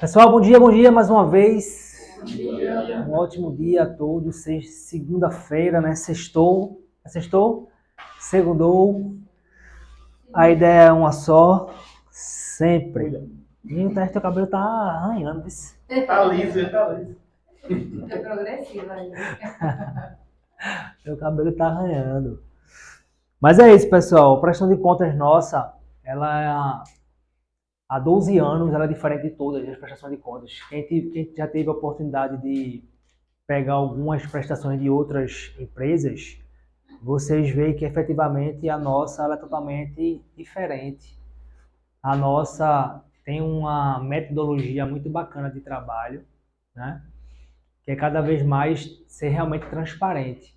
Pessoal, bom dia mais uma vez. Bom dia. Um ótimo dia a todos. Segunda-feira, né? Sextou. Sextou? Segundou. A ideia é uma só. Sempre. E o teu cabelo tá arranhando. Tá liso, tá liso. É progressivo ainda. Meu cabelo tá arranhando. Mas é isso, pessoal. A prestação de contas nossa, ela há 12 anos, ela é diferente de todas as prestações de contas. Quem já teve a oportunidade de pegar algumas prestações de outras empresas, vocês veem que efetivamente a nossa ela é totalmente diferente. A nossa tem uma metodologia muito bacana de trabalho, né? Que é cada vez mais ser realmente transparente.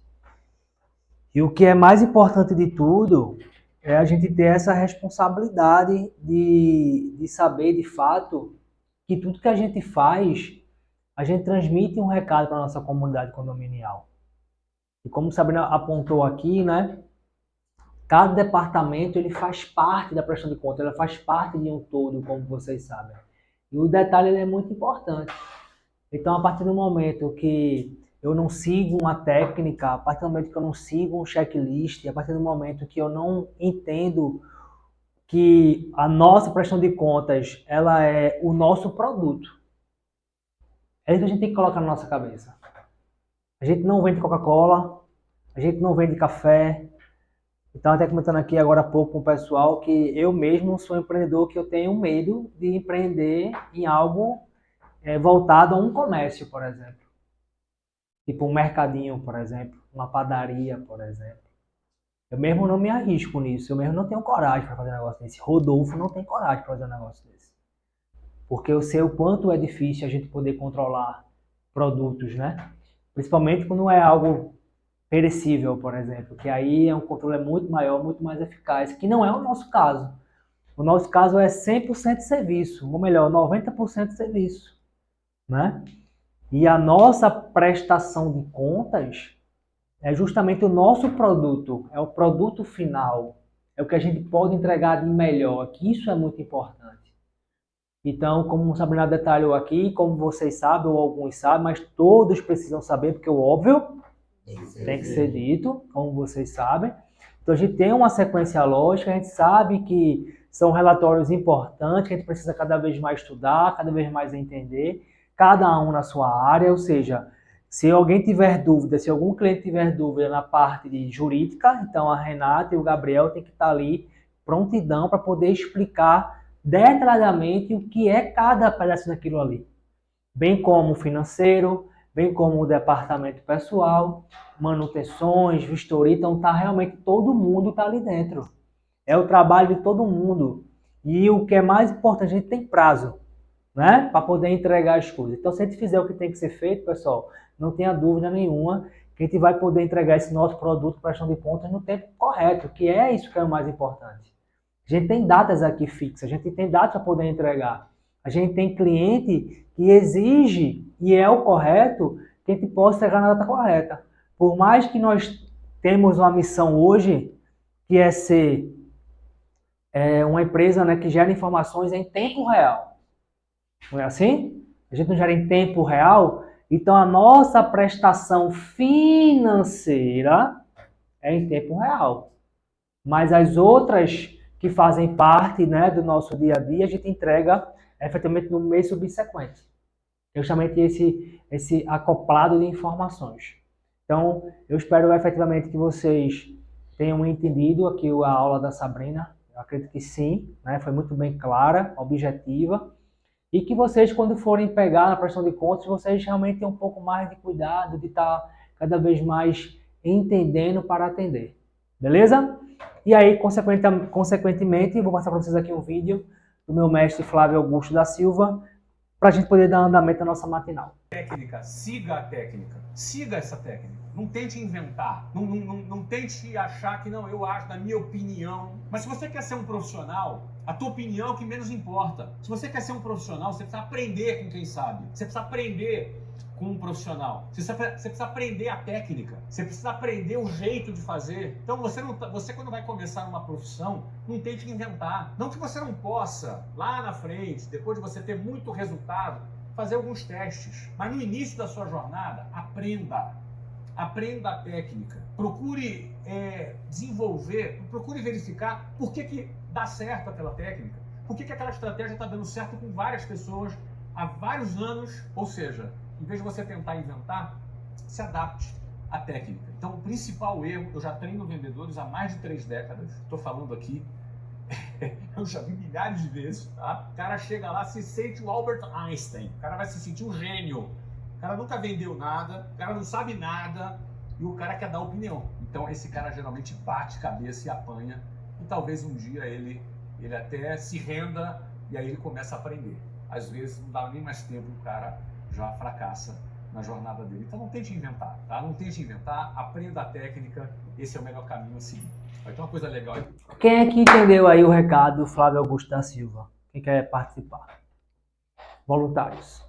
E o que é mais importante de tudo é a gente ter essa responsabilidade de saber de fato que tudo que a gente faz, a gente transmite um recado para a nossa comunidade condominial. E como Sabrina apontou aqui, né? Cada departamento ele faz parte da prestação de contas, ela faz parte de um todo, como vocês sabem. E o detalhe ele é muito importante. Então, a partir do momento que eu não sigo uma técnica, a partir do momento que eu não sigo um checklist, a partir do momento que eu não entendo que a nossa prestação de contas ela é o nosso produto, é isso que a gente tem que colocar na nossa cabeça. A gente não vende Coca-Cola, a gente não vende café. Então, até comentando aqui agora há pouco com o pessoal que eu mesmo sou um empreendedor que eu tenho medo de empreender em algo voltado a um comércio, por exemplo. Tipo um mercadinho, por exemplo, uma padaria, por exemplo. Eu mesmo não me arrisco nisso, eu mesmo não tenho coragem para fazer um negócio desse. Rodolfo não tem coragem para fazer um negócio desse. Porque eu sei o quanto é difícil a gente poder controlar produtos, né? Principalmente quando é algo perecível, por exemplo, que aí é um controle muito maior, muito mais eficaz, que não é o nosso caso. O nosso caso é 100% serviço, ou melhor, 90% serviço, né? E a nossa prestação de contas é justamente o nosso produto, é o produto final, é o que a gente pode entregar de melhor, que isso é muito importante. Então, como o Sabrina detalhou aqui, como vocês sabem, ou alguns sabem, mas todos precisam saber, porque o óbvio tem que ser dito, como vocês sabem. Então, a gente tem uma sequência lógica, a gente sabe que são relatórios importantes, que a gente precisa cada vez mais estudar, cada vez mais entender, cada um na sua área, ou seja, se alguém tiver dúvida, se algum cliente tiver dúvida na parte de jurídica, então a Renata e o Gabriel têm que estar ali prontidão para poder explicar detalhadamente o que é cada pedacinho daquilo ali. Bem como o financeiro, bem como o departamento pessoal, manutenções, vistoria, então tá realmente todo mundo tá ali dentro. É o trabalho de todo mundo. E o que é mais importante, a gente tem prazo, né? Para poder entregar as coisas. Então, se a gente fizer o que tem que ser feito, pessoal, não tenha dúvida nenhuma que a gente vai poder entregar esse nosso produto para prestação de contas no tempo correto, que é isso que é o mais importante. A gente tem datas aqui fixas, a gente tem datas para poder entregar. A gente tem cliente que exige, e é o correto, que a gente possa entregar na data correta. Por mais que nós temos uma missão hoje, que é ser uma empresa, né, que gera informações em tempo real. Não é assim? A gente não gera em tempo real, então a nossa prestação financeira é em tempo real. Mas as outras que fazem parte, né, do nosso dia a dia, a gente entrega efetivamente no mês subsequente. É justamente esse acoplado de informações. Então, eu espero efetivamente que vocês tenham entendido aqui a aula da Sabrina. Eu acredito que sim, né? Foi muito bem clara, objetiva. E que vocês, quando forem pegar na prestação de contas, vocês realmente tenham um pouco mais de cuidado, de estar cada vez mais entendendo para atender. Beleza? E aí, consequentemente, vou passar para vocês aqui um vídeo do meu mestre Flávio Augusto da Silva, para a gente poder dar andamento à nossa matinal. Técnica, siga a técnica, siga essa técnica. Não tente inventar, não tente achar que não, eu acho, na minha opinião. Mas se você quer ser um profissional, a tua opinião é o que menos importa. Se você quer ser um profissional, você precisa aprender com quem sabe. Você precisa aprender com um profissional. Você precisa aprender a técnica, você precisa aprender o jeito de fazer. Então você quando vai começar uma profissão, não tente inventar. Não que você não possa, lá na frente, depois de você ter muito resultado, fazer alguns testes. Mas no início da sua jornada, aprenda a técnica. Procure desenvolver, procure verificar por que dá certo aquela técnica. Por que aquela estratégia está dando certo com várias pessoas há vários anos. Ou seja, em vez de você tentar inventar, se adapte à técnica. Então, o principal erro, eu já treino vendedores há mais de 3 décadas. Estou falando aqui, eu já vi milhares de vezes, tá? O cara chega lá, se sente o Albert Einstein. O cara vai se sentir um gênio. O cara nunca vendeu nada, o cara não sabe nada e o cara quer dar opinião. Então, esse cara geralmente bate cabeça e apanha. E talvez um dia ele até se renda e aí ele começa a aprender. Às vezes não dá nem mais tempo, o cara já fracassa na jornada dele. Então não tente inventar, tá? Não tente inventar, aprenda a técnica, esse é o melhor caminho a seguir. Vai ter uma coisa legal aí. Quem é que entendeu aí o recado do Flávio Augusto da Silva? Quem quer participar? Voluntários.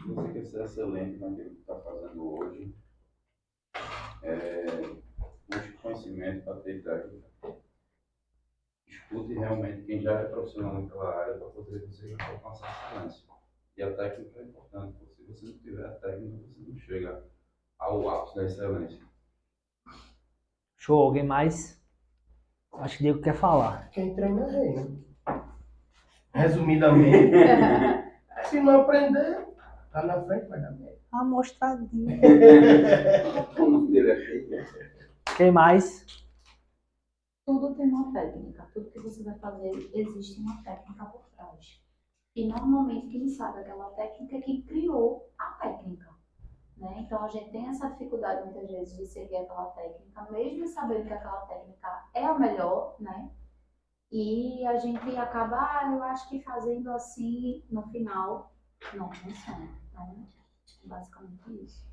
Você quer ser excelente naquilo que está fazendo hoje. Busque conhecimento para ter técnica. Escute realmente quem já é profissional naquela área para poder você alcançar a excelência. E a técnica é importante, porque se você não tiver a técnica, você não chega ao ápice da excelência. Show, alguém mais? Acho que Diego quer falar. Quem treina reina. Resumidamente, se não aprender, tá na frente, vai dar merda. Amostradinha. O nome dele é feio. Quem mais? Tudo tem uma técnica, tudo que você vai fazer existe uma técnica por trás. E normalmente quem sabe aquela técnica é quem criou a técnica, né? Então a gente tem essa dificuldade muitas vezes de seguir aquela técnica, mesmo sabendo que aquela técnica é a melhor, né? E a gente acaba, eu acho que fazendo assim, no final, não funciona. Então, basicamente isso.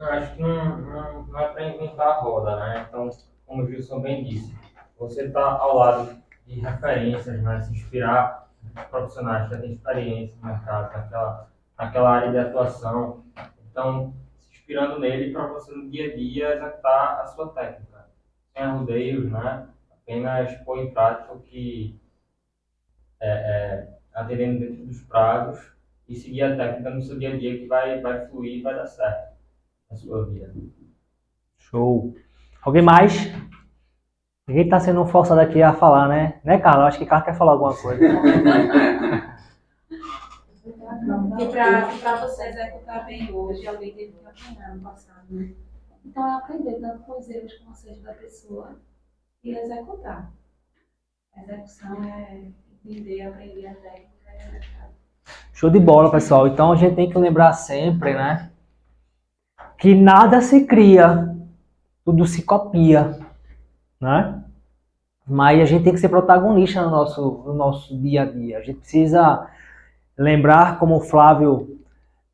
Eu acho que não é para inventar a roda, né? Então, como o Gilson bem disse, você está ao lado de referências, né? Se inspirar em profissionais que já têm experiência no mercado, naquela área de atuação. Então, se inspirando nele para você no dia a dia executar a sua técnica. Sem rodeios, né? Apenas pôr em prática o que atendendo dentro dos prazos e seguir a técnica no seu dia a dia que vai fluir e vai dar certo na sua vida. Show. Alguém mais? Ninguém tá sendo forçado aqui a falar, né? Né, Carlos? Acho que Carlos quer falar alguma coisa. E para você executar bem hoje, alguém teve que apanhar no passado, né? Então é aprender tanto com os erros como seja da pessoa e executar. A execução é entender, aprender a técnica e executar. Show de bola, pessoal. Então a gente tem que lembrar sempre, né? Que nada se cria, tudo se copia, né? Mas a gente tem que ser protagonista no nosso dia a dia. A gente precisa lembrar, como o Flávio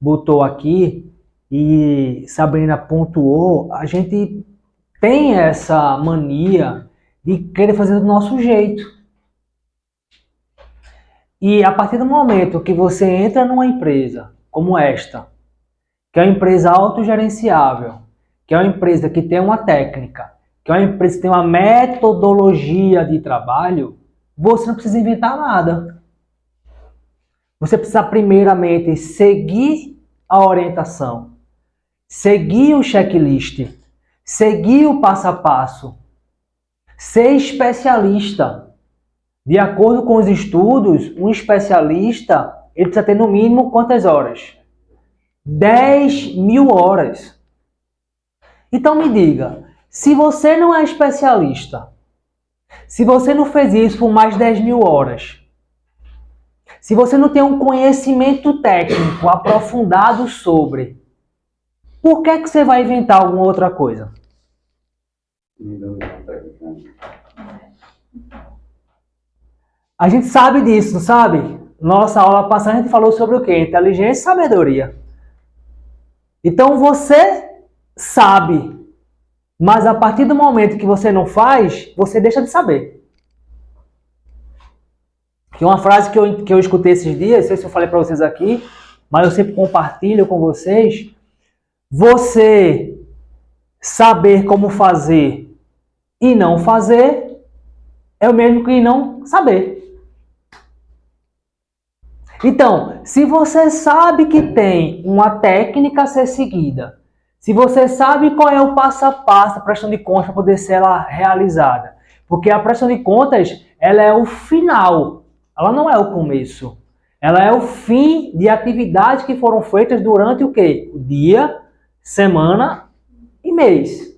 botou aqui e Sabrina pontuou, a gente tem essa mania de querer fazer do nosso jeito. E a partir do momento que você entra numa empresa como esta, que é uma empresa autogerenciável, que é uma empresa que tem uma técnica, que é uma empresa que tem uma metodologia de trabalho, você não precisa inventar nada. Você precisa primeiramente seguir a orientação, seguir o checklist, seguir o passo a passo, ser especialista. De acordo com os estudos, um especialista ele precisa ter no mínimo quantas horas? 10.000 horas. Então me diga, se você não é especialista, se você não fez isso por mais 10.000 horas, se você não tem um conhecimento técnico aprofundado sobre, por que você vai inventar alguma outra coisa? A gente sabe disso, sabe? Nossa aula passada a gente falou sobre o quê? Inteligência e sabedoria. Então você sabe, mas a partir do momento que você não faz, você deixa de saber. Que uma frase que eu escutei esses dias, não sei se eu falei para vocês aqui, mas eu sempre compartilho com vocês, você saber como fazer e não fazer é o mesmo que não saber. Então, se você sabe que tem uma técnica a ser seguida, se você sabe qual é o passo a passo da prestação de contas para poder ser ela realizada, porque a prestação de contas, ela é o final, ela não é o começo. Ela é o fim de atividades que foram feitas durante o quê? O dia, semana e mês.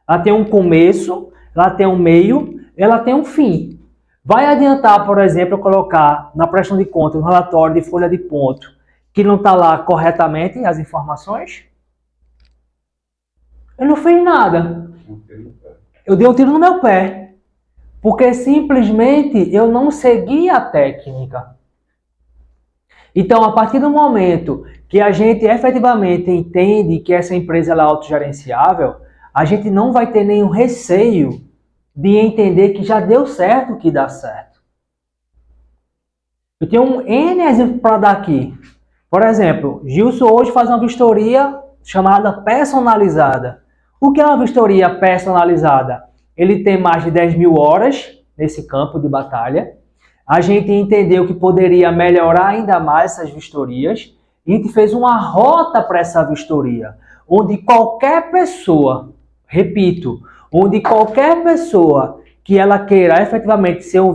Ela tem um começo, ela tem um meio, ela tem um fim. Vai adiantar, por exemplo, eu colocar na prestação de contas um relatório de folha de ponto que não está lá corretamente as informações? Eu não fiz nada. Eu dei um tiro no meu pé. Porque simplesmente eu não segui a técnica. Então, a partir do momento que a gente efetivamente entende que essa empresa ela é autogerenciável, a gente não vai ter nenhum receio de entender que já deu certo o que dá certo. Eu tenho um N exemplo para dar aqui. Por exemplo, Gilson hoje faz uma vistoria chamada personalizada. O que é uma vistoria personalizada? Ele tem mais de 10 mil horas nesse campo de batalha. A gente entendeu que poderia melhorar ainda mais essas vistorias. E a gente fez uma rota para essa vistoria, onde qualquer pessoa, repito, onde qualquer pessoa que ela queira efetivamente ser um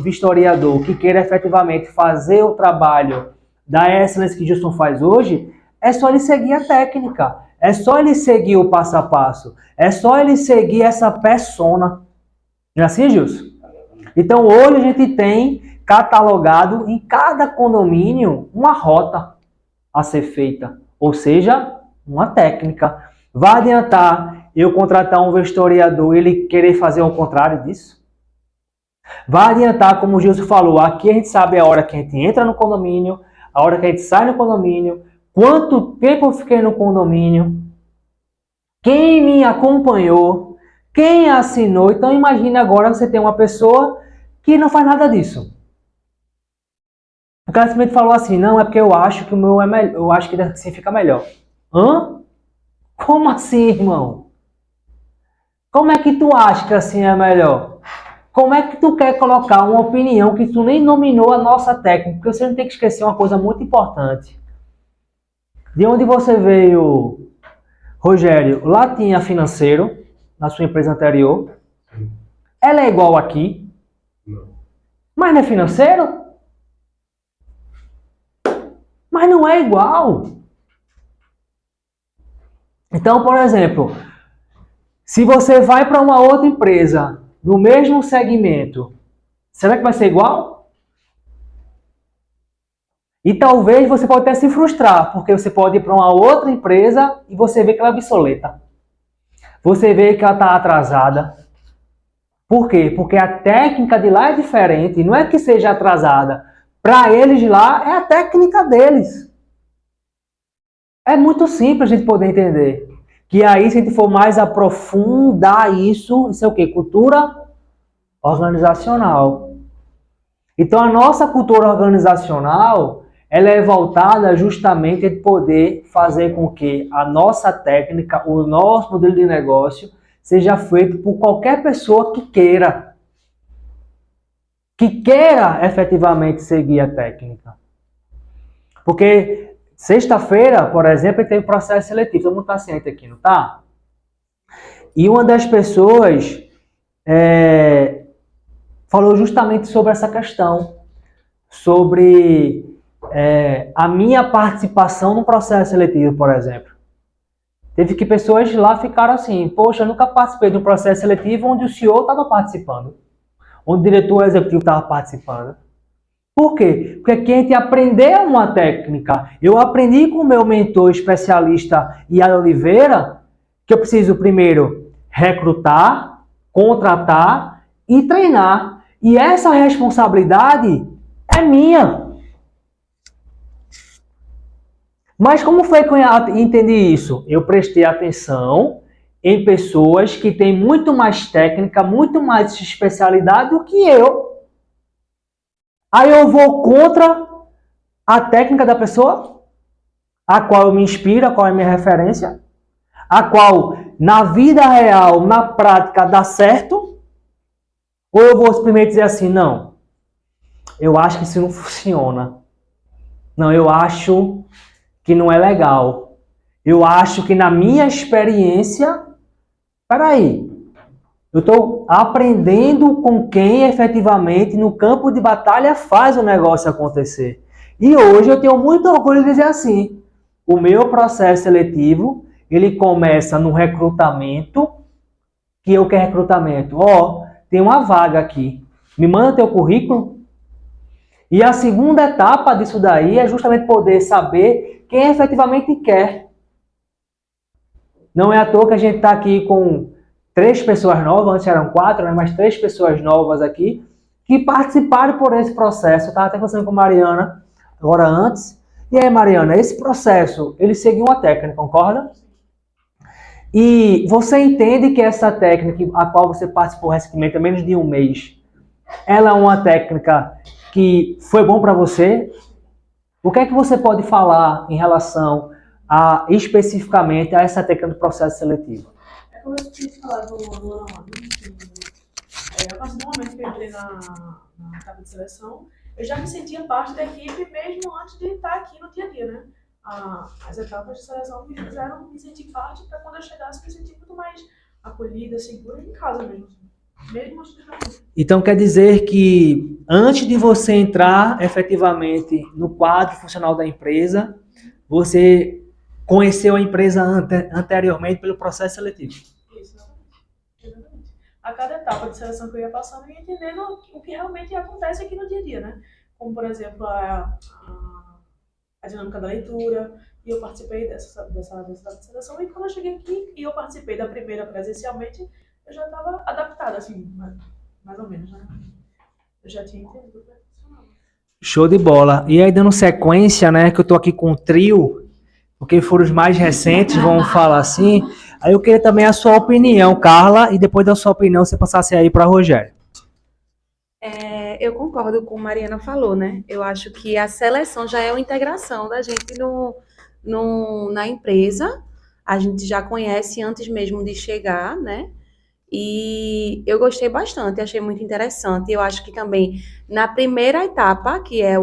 vistoriador, que queira efetivamente fazer o trabalho da excelência que Gilson faz hoje, é só ele seguir a técnica, é só ele seguir o passo a passo, é só ele seguir essa persona. Não é assim, Gilson? Então hoje a gente tem catalogado em cada condomínio uma rota a ser feita, ou seja, uma técnica. Vai adiantar eu contratar um vistoriador e ele querer fazer o contrário disso? Vai adiantar, como o Gilson falou, aqui a gente sabe a hora que a gente entra no condomínio, a hora que a gente sai no condomínio, quanto tempo eu fiquei no condomínio, quem me acompanhou, quem assinou. Então imagine agora você tem uma pessoa que não faz nada disso. O cara simplesmente falou assim, não, é porque eu acho que o meu é melhor, eu acho que assim fica melhor. Hã? Como assim, irmão? Como é que tu acha que assim é melhor? Como é que tu quer colocar uma opinião que tu nem nominou a nossa técnica? Porque você não tem que esquecer uma coisa muito importante. De onde você veio, Rogério? Lá tinha financeiro, na sua empresa anterior. Ela é igual aqui? Não. Mas não é financeiro? Mas não é igual. Então, por exemplo, se você vai para uma outra empresa no mesmo segmento, será que vai ser igual? E talvez você pode até se frustrar, porque você pode ir para uma outra empresa e você vê que ela é obsoleta. Você vê que ela está atrasada. Por quê? Porque a técnica de lá é diferente. Não é que seja atrasada. Para eles de lá, é a técnica deles. É muito simples a gente poder entender. Que aí, se a gente for mais aprofundar isso é o quê? Cultura organizacional. Então, a nossa cultura organizacional, ela é voltada justamente a poder fazer com que a nossa técnica, o nosso modelo de negócio, seja feito por qualquer pessoa que queira efetivamente seguir a técnica. Porque sexta-feira, por exemplo, tem o processo seletivo. Todo mundo está ciente aqui, não está? E uma das pessoas falou justamente sobre essa questão, sobre a minha participação no processo seletivo, por exemplo. Teve que pessoas lá ficaram assim, poxa, eu nunca participei de um processo seletivo onde o CEO estava participando, onde o diretor executivo estava participando. Por quê? Porque aqui a gente aprendeu uma técnica. Eu aprendi com o meu mentor especialista Ian Oliveira que eu preciso primeiro recrutar, contratar e treinar. E essa responsabilidade é minha. Mas como foi que eu entendi isso? Eu prestei atenção em pessoas que têm muito mais técnica, muito mais especialidade do que eu. Aí eu vou contra a técnica da pessoa, a qual eu me inspiro, a qual é a minha referência, a qual na vida real, na prática, dá certo, ou eu vou simplesmente dizer assim, não, eu acho que isso não funciona. Não, eu acho que não é legal. Eu acho que na minha experiência, peraí, eu estou aprendendo com quem efetivamente no campo de batalha faz o negócio acontecer. E hoje eu tenho muito orgulho de dizer assim, o meu processo seletivo, ele começa no recrutamento, que eu quero recrutamento. Tem uma vaga aqui, me manda teu currículo. E a segunda etapa disso daí é justamente poder saber quem efetivamente quer. Não é à toa que a gente está aqui com 3 pessoas novas, antes eram 4, né, mas 3 pessoas novas aqui, que participaram por esse processo. Eu estava até conversando com a Mariana, agora antes. E aí, Mariana, esse processo, ele seguiu uma técnica, concorda? E você entende que essa técnica, a qual você participou recentemente, há menos de um mês, ela é uma técnica que foi bom para você? O que é que você pode falar em relação especificamente a essa técnica do processo seletivo? É como eu tinha falado no ano, a partir do momento que eu entrei na etapa de seleção, eu já me sentia parte da equipe mesmo antes de estar aqui no dia a dia, né? As etapas de seleção me fizeram me sentir parte para quando eu chegasse me sentir muito mais acolhida, segura em casa mesmo. Mesmo antes de fazer. Então quer dizer que antes de você entrar efetivamente no quadro funcional da empresa, você conheceu a empresa anteriormente pelo processo seletivo. Isso, exatamente. A cada etapa de seleção que eu ia passando, eu ia entendendo o que realmente acontece aqui no dia a dia, né? Como, por exemplo, a dinâmica da leitura, e eu participei dessa etapa de seleção, e quando eu cheguei aqui e eu participei da primeira presencialmente, eu já estava adaptada, assim, mais ou menos, né? Eu já tinha entendido o que funcionava. Show de bola. E aí, dando sequência, né, que eu tô aqui com o trio, porque foram os mais recentes, vamos falar assim. Aí eu queria também a sua opinião, Carla, e depois da sua opinião você passasse aí para Rogério. Eu concordo com o Mariana falou, né? Eu acho que a seleção já é uma integração da gente na empresa. A gente já conhece antes mesmo de chegar, né? E eu gostei bastante, achei muito interessante. Eu acho que também na primeira etapa, que é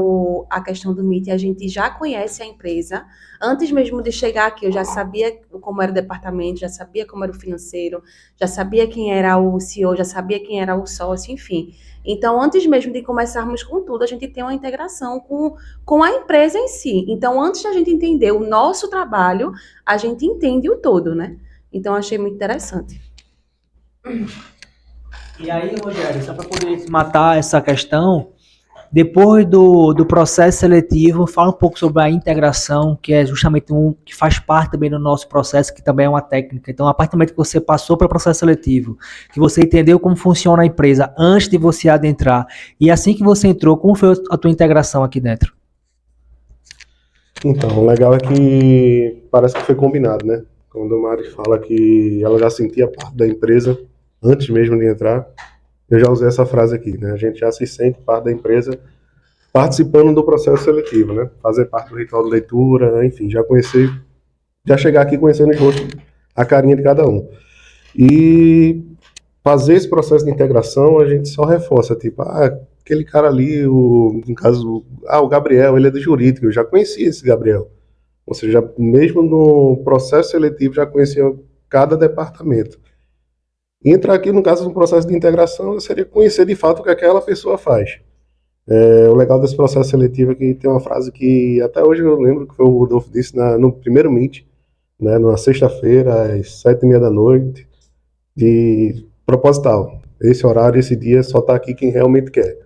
a questão do Meet, a gente já conhece a empresa. Antes mesmo de chegar aqui, eu já sabia como era o departamento, já sabia como era o financeiro, já sabia quem era o CEO, já sabia quem era o sócio, enfim. Então, antes mesmo de começarmos com tudo, a gente tem uma integração com a empresa em si. Então, antes da gente entender o nosso trabalho, a gente entende o todo, né? Então, achei muito interessante. E aí, Rogério, só para poder matar essa questão, depois do processo seletivo, fala um pouco sobre a integração, que é justamente que faz parte também do nosso processo, que também é uma técnica. Então, a partir do momento que você passou pelo processo seletivo, que você entendeu como funciona a empresa antes de você adentrar, e assim que você entrou, como foi a tua integração aqui dentro? Então, o legal é que parece que foi combinado, né? Quando a Mari fala que ela já sentia parte da empresa antes mesmo de entrar, eu já usei essa frase aqui, né? A gente já se sente parte da empresa participando do processo seletivo, né? Fazer parte do ritual de leitura, enfim, já chegar aqui conhecendo os rostos, a carinha de cada um. E fazer esse processo de integração, a gente só reforça, tipo, aquele cara ali, no caso, o Gabriel, ele é do jurídico, eu já conhecia esse Gabriel. Ou seja, mesmo no processo seletivo, já conhecia cada departamento. E entrar aqui, no caso do processo de integração, seria conhecer de fato o que aquela pessoa faz. O legal desse processo seletivo é que tem uma frase que até hoje eu lembro que foi o Rodolfo disse no primeiro Meet, né, na sexta-feira, às 7h30 da noite, de proposital. Esse horário, esse dia, só tá aqui quem realmente quer.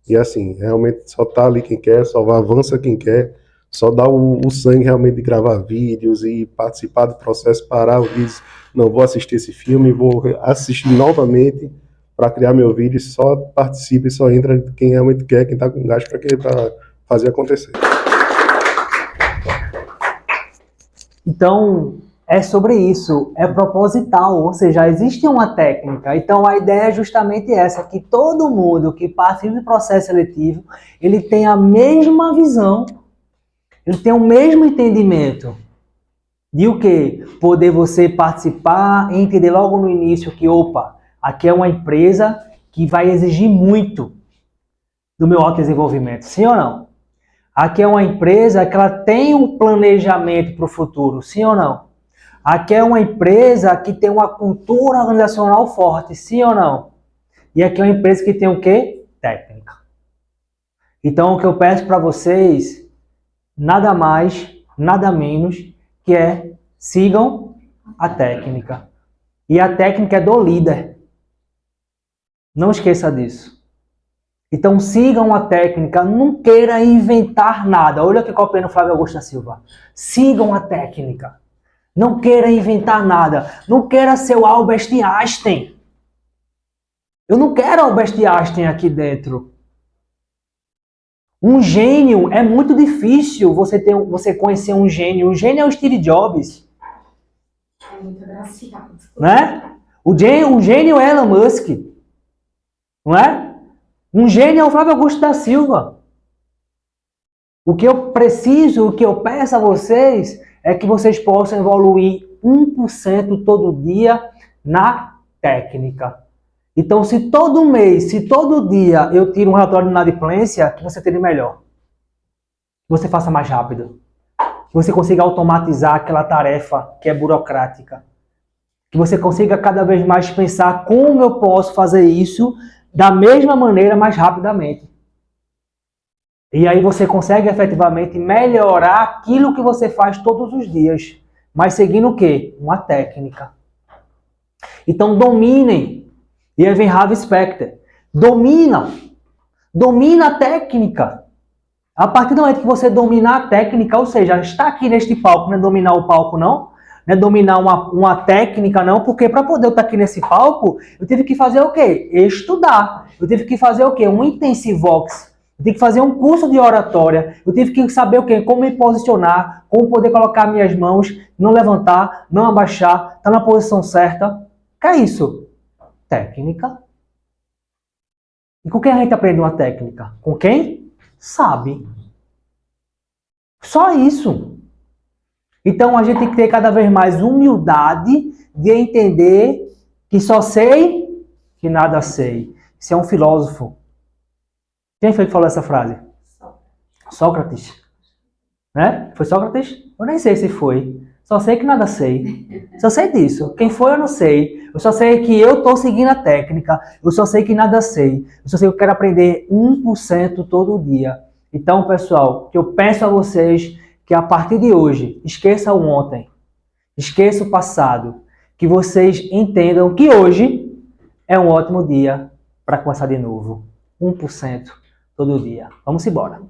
E assim, realmente só tá ali quem quer, só avança quem quer, só dá o sangue realmente de gravar vídeos e participar do processo, parar o vídeo, não, vou assistir esse filme, vou assistir novamente para criar meu vídeo, só participa e só entra quem realmente quer, quem tá com gás para fazer acontecer. Então, é sobre isso, é proposital, ou seja, existe uma técnica. Então, a ideia é justamente essa, que todo mundo que participa do processo seletivo, ele tem a mesma visão ele tem o mesmo entendimento de o quê? Poder você participar e entender logo no início que, opa, aqui é uma empresa que vai exigir muito do meu autodesenvolvimento, sim ou não? Aqui é uma empresa que ela tem um planejamento para o futuro, sim ou não? Aqui é uma empresa que tem uma cultura organizacional forte, sim ou não? E aqui é uma empresa que tem o quê? Técnica. Então, o que eu peço para vocês, nada mais, nada menos, que é sigam a técnica. E a técnica é do líder. Não esqueça disso. Então sigam a técnica, não queira inventar nada. Olha o que copiei no Flávio Augusto da Silva. Sigam a técnica. Não queira inventar nada. Não queira ser o Albert Einstein. Eu não quero Albert Einstein aqui dentro. Um gênio, é muito difícil você conhecer um gênio. O gênio é o Steve Jobs. É muito agraciado. Né? O gênio é Elon Musk. Não é? Um gênio é o Flávio Augusto da Silva. O que eu preciso, o que eu peço a vocês é que vocês possam evoluir 1% todo dia na técnica. Então, se todo mês, se todo dia eu tiro um relatório de inadimplência, que você tenha melhor. Que você faça mais rápido. Que você consiga automatizar aquela tarefa que é burocrática. Que você consiga cada vez mais pensar como eu posso fazer isso da mesma maneira, mais rapidamente. E aí você consegue efetivamente melhorar aquilo que você faz todos os dias. Mas seguindo o quê? Uma técnica. Então dominem. E aí vem Harvey Specter. Domina a técnica. A partir do momento que você dominar a técnica, ou seja, está aqui neste palco, não é dominar o palco não, não é dominar uma técnica não, porque para poder eu estar aqui nesse palco, eu tive que fazer o quê? Estudar. Eu tive que fazer o quê? Um intensivox. Eu tive que fazer um curso de oratória. Eu tive que saber o quê? Como me posicionar, como poder colocar minhas mãos, não levantar, não abaixar, estar na posição certa. O que é isso? Técnica. E com quem a gente aprende uma técnica? Com quem? Sabe. Só isso. Então a gente tem que ter cada vez mais humildade de entender que só sei que nada sei. Isso é um filósofo. Quem foi que falou essa frase? Sócrates. Né? Foi Sócrates? Eu nem sei se foi. Só sei que nada sei. Só sei disso. Quem foi eu não sei. Eu só sei que eu estou seguindo a técnica. Eu só sei que nada sei. Eu só sei que eu quero aprender 1% todo dia. Então, pessoal, o que eu peço a vocês que a partir de hoje, esqueça o ontem, esqueça o passado, que vocês entendam que hoje é um ótimo dia para começar de novo. 1% todo dia. Vamos embora.